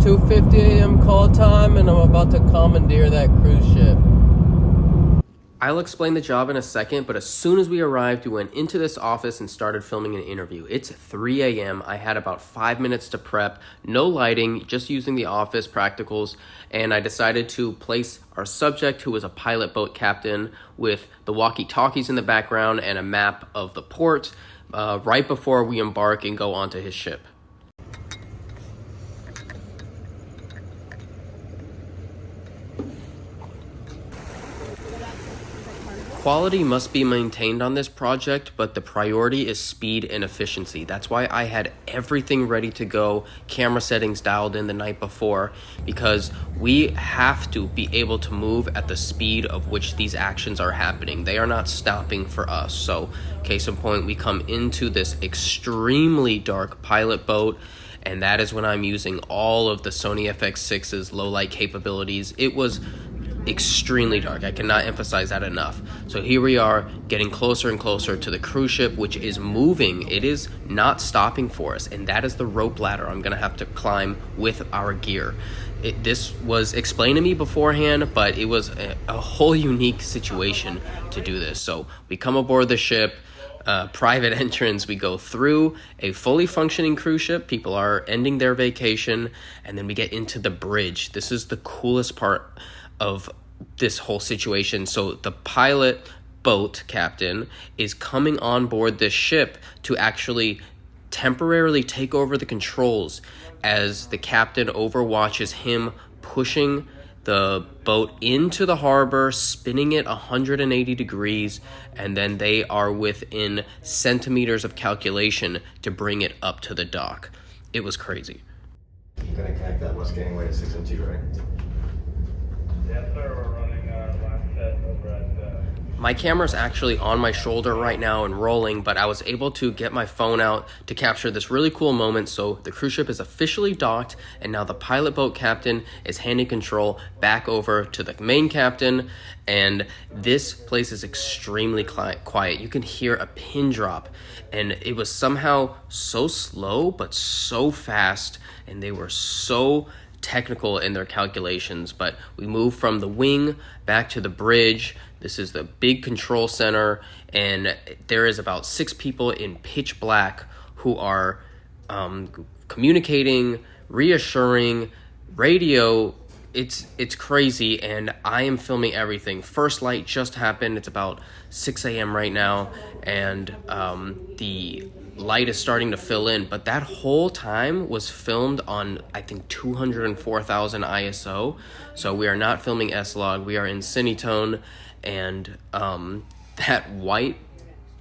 2:50 a.m. call time, and I'm about to commandeer that cruise ship. I'll explain the job in a second, but as soon as we arrived, we went into this office and started filming an interview. It's 3 a.m. I had about 5 minutes to prep, no lighting, just using the office practicals, and I decided to place our subject, who was a pilot boat captain, with the walkie-talkies in the background and a map of the port right before we embark and go onto his ship. Quality must be maintained on this project, but the priority is speed and efficiency. That's why I had everything ready to go, camera settings dialed in the night before, because we have to be able to move at the speed of which these actions are happening. They are not stopping for us. So, case in point, we come into this extremely dark pilot boat, and that is when I'm using all of the Sony FX6's low light capabilities. It was extremely dark. I cannot emphasize that enough. So here we are getting closer and closer to the cruise ship, which is moving. It is not stopping for us, and that is the rope ladder I'm gonna have to climb with our gear. This was explained to me beforehand, but it was a whole unique situation to do this. So we come aboard the ship, private entrance, we go through a fully functioning cruise ship. People are ending their vacation, and then we get into the bridge. This is the coolest part of this whole situation. So the pilot boat captain is coming on board this ship to actually temporarily take over the controls as the captain overwatches him pushing the boat into the harbor, spinning it 180 degrees, and then they are within centimeters of calculation to bring it up to the dock. It was crazy. I'm gonna connect that west gangway to 602, right? Yes, sir. We're running last set over at My camera's actually on my shoulder right now and rolling, but I was able to get my phone out to capture this really cool moment. So the cruise ship is officially docked, and now the pilot boat captain is handing control back over to the main captain, and this place is extremely quiet. You can hear a pin drop, and it was somehow so slow but so fast, and they were so technical in their calculations. But we move from the wing back to the bridge. This is the big control center, and there is about 6 people in pitch black who are communicating, reassuring, radio. It's crazy, and I am filming everything. First light just happened. It's about 6 a.m. right now, and the light is starting to fill in, but that whole time was filmed on, I think, 204,000 ISO. So we are not filming S-Log, we are in Cinetone, and that white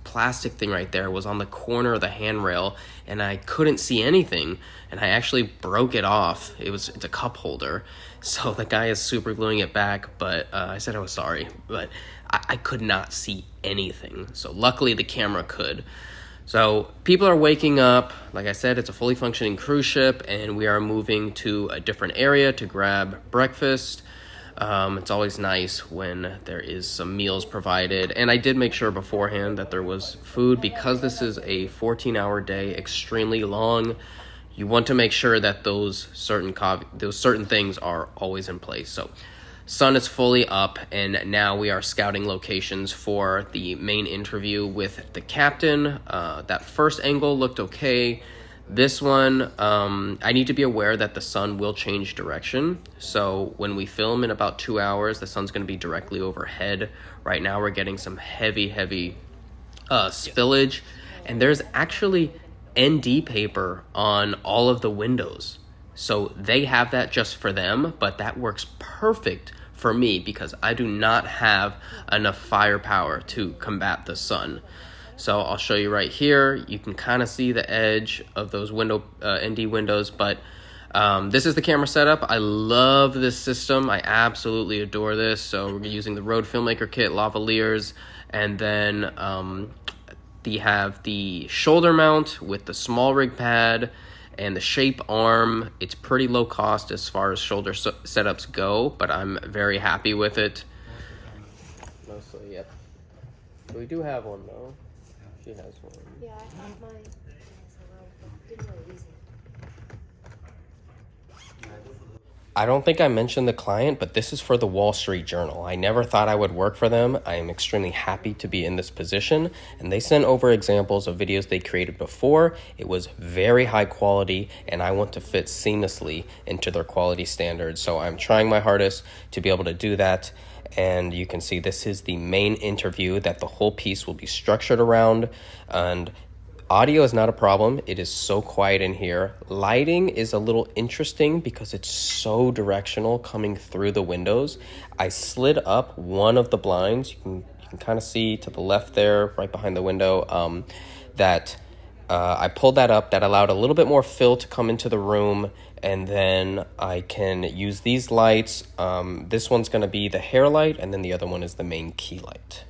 plastic thing right there was on the corner of the handrail, and I couldn't see anything, and I actually broke it off. It's a cup holder, so the guy is super gluing it back, but I said I was sorry, but I could not see anything. So luckily the camera could. So people are waking up. Like I said, it's a fully functioning cruise ship, and we are moving to a different area to grab breakfast. It's always nice when there is some meals provided, and I did make sure beforehand that there was food, because this is a 14-hour day, extremely long. You want to make sure that those certain things are always in place. So sun is fully up, and now we are scouting locations for the main interview with the captain. That first angle looked okay. This one, I need to be aware that the sun will change direction. So when we film in about 2 hours, the sun's going to be directly overhead. Right now we're getting some heavy spillage, and there's actually ND paper on all of the windows. So they have that just for them, but that works perfect for me because I do not have enough firepower to combat the sun. So I'll show you right here. You can kind of see the edge of those ND windows, but this is the camera setup. I love this system. I absolutely adore this. So we're using the Rode Filmmaker Kit lavaliers, and then they have the shoulder mount with the small rig pad and the shape arm. It's pretty low cost as far as shoulder setups go, but I'm very happy with it. Mostly, yep. We do have one though. She has one. Yeah, I have mine. Didn't really use it. I don't think I mentioned the client, but this is for the Wall Street Journal. I never thought I would work for them. I am extremely happy to be in this position, and they sent over examples of videos they created before. It was very high quality, and I want to fit seamlessly into their quality standards. So I'm trying my hardest to be able to do that. And you can see this is the main interview that the whole piece will be structured around. And audio is not a problem. It is so quiet in here. Lighting is a little interesting because it's so directional coming through the windows. I slid up one of the blinds. You can kind of see to the left there, right behind the window, that I pulled that up. That allowed a little bit more fill to come into the room. And then I can use these lights. This one's going to be the hair light, and then the other one is the main key light.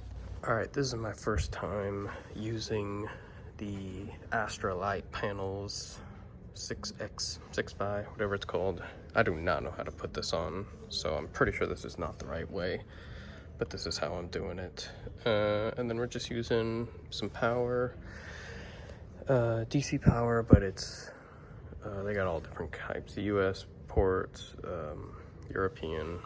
All right, this is my first time using the Astra light panels, 6X, 6x, whatever it's called. I do not know how to put this on, so I'm pretty sure this is not the right way, but this is how I'm doing it. And then we're just using some power, DC power, but it's, they got all different types, the US ports, European.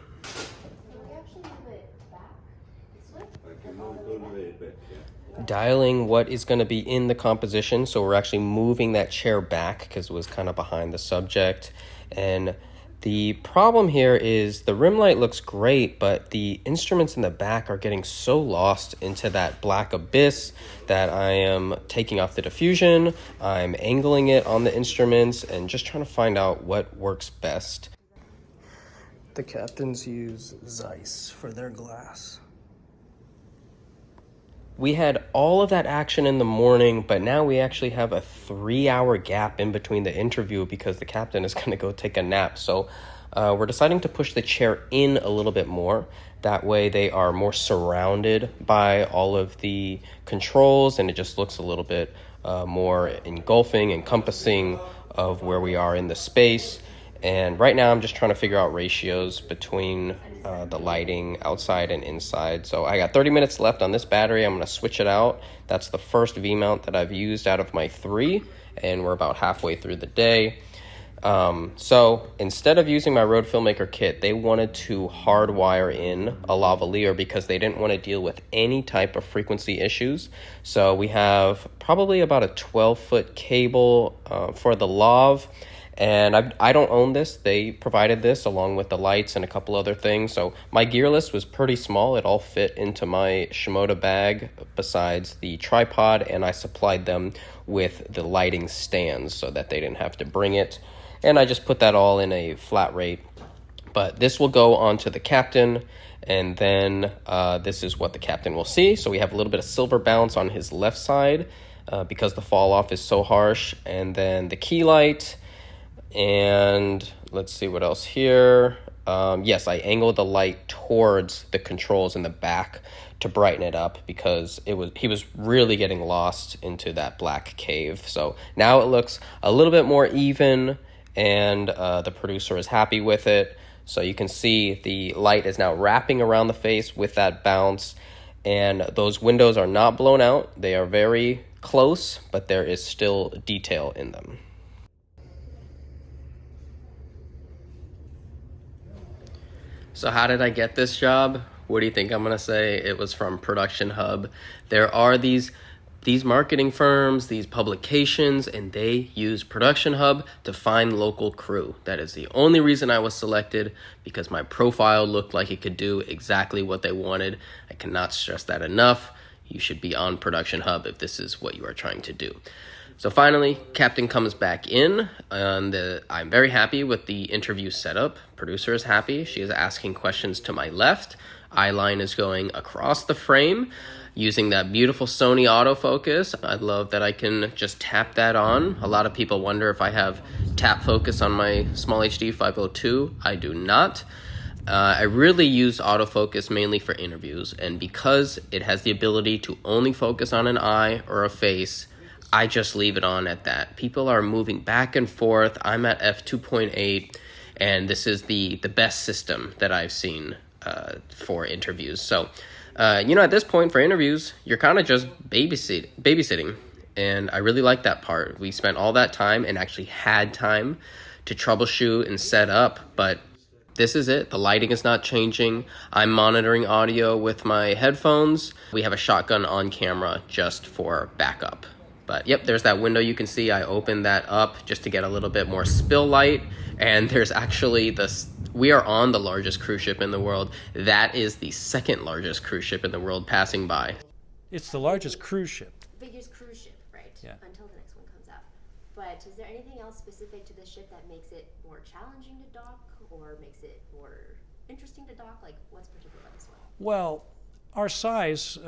Dialing what is going to be in the composition, so we're actually moving that chair back because it was kind of behind the subject. And the problem here is the rim light looks great, but the instruments in the back are getting so lost into that black abyss that I am taking off the diffusion, I'm angling it on the instruments, and just trying to find out what works best. The captains use Zeiss for their glass. We had all of that action in the morning, but now we actually have a 3-hour gap in between the interview because the captain is going to go take a nap. So we're deciding to push the chair in a little bit more. That way they are more surrounded by all of the controls, and it just looks a little bit more engulfing, encompassing of where we are in the space. And right now I'm just trying to figure out ratios between the lighting outside and inside. So I got 30 minutes left on this battery. I'm going to switch it out. That's the first V-mount that I've used out of my 3, and we're about halfway through the day. So instead of using my Rode Filmmaker kit, they wanted to hardwire in a lavalier because they didn't want to deal with any type of frequency issues. So we have probably about a 12-foot cable for the lav. And I don't own this. They provided this along with the lights and a couple other things. So my gear list was pretty small. It all fit into my Shimoda bag besides the tripod, and I supplied them with the lighting stands so that they didn't have to bring it. And I just put that all in a flat rate. But this will go onto the captain, and then this is what the captain will see. So we have a little bit of silver bounce on his left side because the fall off is so harsh. And then the key light. And let's see what else here. Yes, I angled the light towards the controls in the back to brighten it up because he was really getting lost into that black cave. So now it looks a little bit more even, and the producer is happy with it. So you can see the light is now wrapping around the face with that bounce, and those windows are not blown out. They are very close, but there is still detail in them. So how did I get this job? What do you think I'm gonna say? It was from Production Hub. There are these marketing firms, these publications, and they use Production Hub to find local crew. That is the only reason I was selected, because my profile looked like it could do exactly what they wanted. I cannot stress that enough. You should be on Production Hub if this is what you are trying to do. So finally, Captain comes back in, and I'm very happy with the interview setup. Producer is happy. She is asking questions to my left. Eyeline is going across the frame using that beautiful Sony autofocus. I love that I can just tap that on. A lot of people wonder if I have tap focus on my Small HD 502. I do not. I really use autofocus mainly for interviews, and because it has the ability to only focus on an eye or a face, I just leave it on at that. People are moving back and forth. I'm at f2.8, and this is the best system that I've seen for interviews. So, at this point for interviews, you're kind of just babysitting, and I really like that part. We spent all that time and actually had time to troubleshoot and set up, but this is it. The lighting is not changing. I'm monitoring audio with my headphones. We have a shotgun on camera just for backup. But yep, there's that window you can see. I opened that up just to get a little bit more spill light. And there's actually this, we are on the largest cruise ship in the world. That is the second largest cruise ship in the world passing by. It's the largest cruise ship. Biggest cruise ship, right? Yeah. Until the next one comes out. But is there anything else specific to the ship that makes it more challenging to dock or makes it more interesting to dock? Like, what's particular about this one? Well, our size,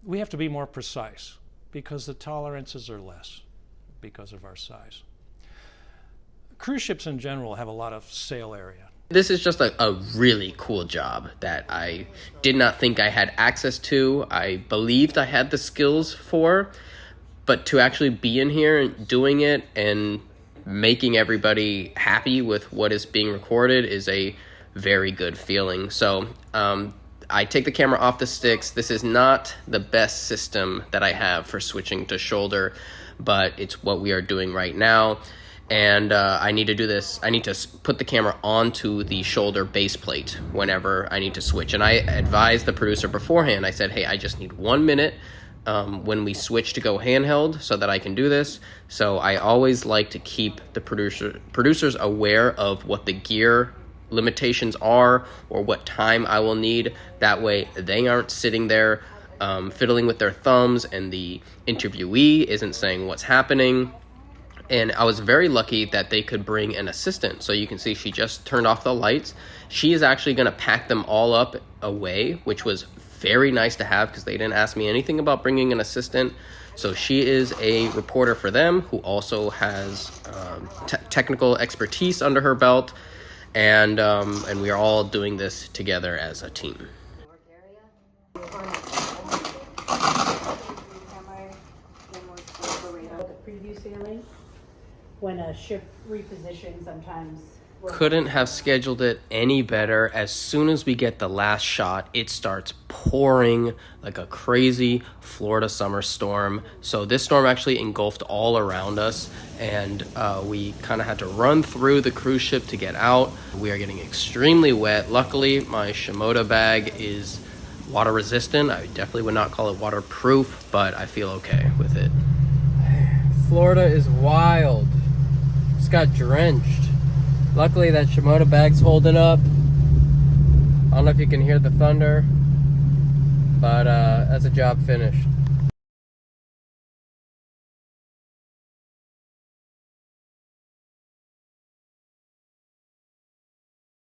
we have to be more precise because the tolerances are less because of our size. Cruise ships in general have a lot of sail area. This is just a really cool job that I did not think I had access to. I believed I had the skills for, but to actually be in here and doing it and making everybody happy with what is being recorded is a very good feeling. So I take the camera off the sticks. This is not the best system that I have for switching to shoulder, but it's what we are doing right now. And I need to do this. I need to put the camera onto the shoulder base plate whenever I need to switch. And I advised the producer beforehand. I said, hey, I just need 1 minute when we switch to go handheld so that I can do this. So I always like to keep the producers aware of what the gear limitations are or what time I will need. That way they aren't sitting there fiddling with their thumbs and the interviewee isn't saying what's happening. And I was very lucky that they could bring an assistant. So you can see she just turned off the lights. She is actually going to pack them all up away, which was very nice to have because they didn't ask me anything about bringing an assistant. So she is a reporter for them who also has technical expertise under her belt. And we are all doing this together as a team. The preview ceiling. When a ship repositions, sometimes Couldn't have scheduled it any better. As soon as we get the last shot, it starts pouring like a crazy Florida summer storm. So this storm actually engulfed all around us, and we kind of had to run through the cruise ship to get out. We are getting extremely wet. Luckily, my Shimoda bag is water resistant. I definitely would not call it waterproof, but I feel okay with it. Florida is wild. Just got drenched. Luckily that Shimoda bag's holding up. I don't know if you can hear the thunder, but that's a job finished.